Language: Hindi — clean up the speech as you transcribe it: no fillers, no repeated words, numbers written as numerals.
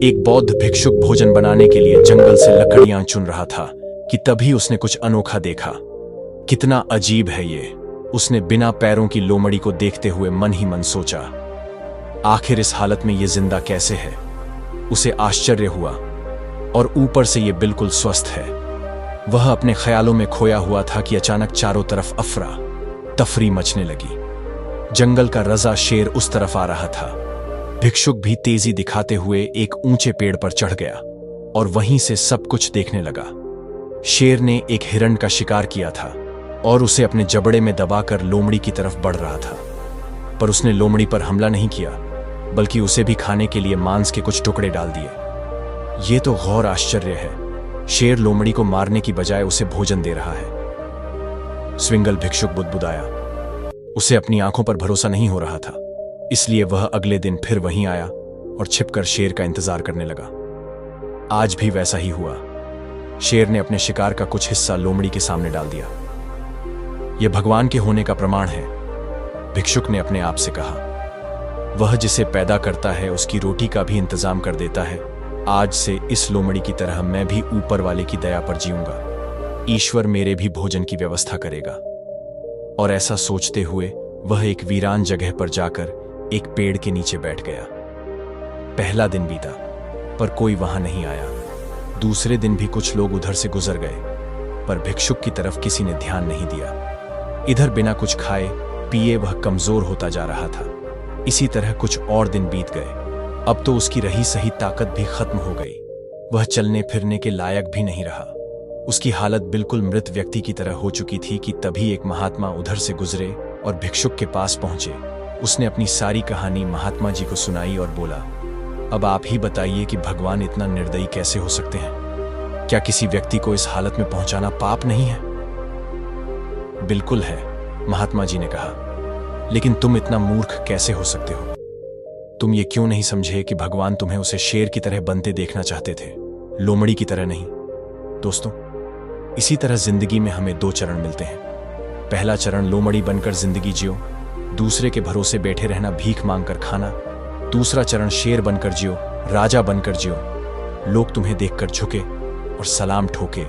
एक बौद्ध भिक्षुक भोजन बनाने के लिए जंगल से लकड़ियां चुन रहा था कि तभी उसने कुछ अनोखा देखा। कितना अजीब है ये, उसने बिना पैरों की लोमड़ी को देखते हुए मन ही मन सोचा। आखिर इस हालत में ये जिंदा कैसे है? उसे आश्चर्य हुआ, और ऊपर से ये बिल्कुल स्वस्थ है। वह अपने ख्यालों में खोया हुआ था कि अचानक चारों तरफ अफरा तफरी मचने लगी। जंगल का रजा शेर उस तरफ आ रहा था। भिक्षुक भी तेजी दिखाते हुए एक ऊंचे पेड़ पर चढ़ गया और वहीं से सब कुछ देखने लगा। शेर ने एक हिरण का शिकार किया था और उसे अपने जबड़े में दबाकर लोमड़ी की तरफ बढ़ रहा था, पर उसने लोमड़ी पर हमला नहीं किया, बल्कि उसे भी खाने के लिए मांस के कुछ टुकड़े डाल दिए। ये तो गौर आश्चर्य है, शेर लोमड़ी को मारने की बजाय उसे भोजन दे रहा है। स्विंगल भिक्षुक बुदबुदाया। उसे अपनी आंखों पर भरोसा नहीं हो रहा था, इसलिए वह अगले दिन फिर वहीं आया और छिपकर शेर का इंतजार करने लगा। आज भी वैसा ही हुआ। शेर ने अपने शिकार का कुछ हिस्सा लोमड़ी के सामने डाल दिया। यह भगवान के होने का प्रमाण है, भिक्षुक ने अपने आप से कहा। वह जिसे पैदा करता है उसकी रोटी का भी इंतजाम कर देता है। आज से इस लोमड़ी की तरह मैं भी ऊपर वाले की दया पर जीऊंगा। ईश्वर मेरे भी भोजन की व्यवस्था करेगा। और ऐसा सोचते हुए वह एक वीरान जगह पर जाकर एक पेड़ के नीचे बैठ गया। पहला दिन बीता, पर कोई वहां नहीं आया। दूसरे दिन भी कुछ लोग उधर से गुजर गए, पर भिक्षुक की तरफ किसी ने ध्यान नहीं दिया। इधर बिना कुछ खाए पिए वह कमजोर होता जा रहा था। इसी तरह कुछ और दिन बीत गए। अब तो उसकी रही सही ताकत भी खत्म हो गई। वह चलने फिरने के लायक भी नहीं रहा। उसकी हालत बिल्कुल मृत व्यक्ति की तरह हो चुकी थी कि तभी एक महात्मा उधर से गुजरे और भिक्षुक के पास पहुंचे। उसने अपनी सारी कहानी महात्मा जी को सुनाई और बोला, अब आप ही बताइए कि भगवान इतना निर्दयी कैसे हो सकते हैं? क्या किसी व्यक्ति को इस हालत में पहुंचाना पाप नहीं है? बिल्कुल है, महात्मा जी ने कहा, लेकिन तुम इतना मूर्ख कैसे हो सकते हो? तुम ये क्यों नहीं समझे कि भगवान तुम्हें उसे शेर की तरह बनते देखना चाहते थे, लोमड़ी की तरह नहीं? दोस्तों, इसी तरह जिंदगी में हमें दो चरण मिलते हैं। पहला चरण लोमड़ी बनकर जिंदगी जियो, दूसरे के भरोसे बैठे रहना, भीख मांगकर खाना। दूसरा चरण शेर बनकर जियो, राजा बनकर जियो। लोग तुम्हें देखकर झुके और सलाम ठोके,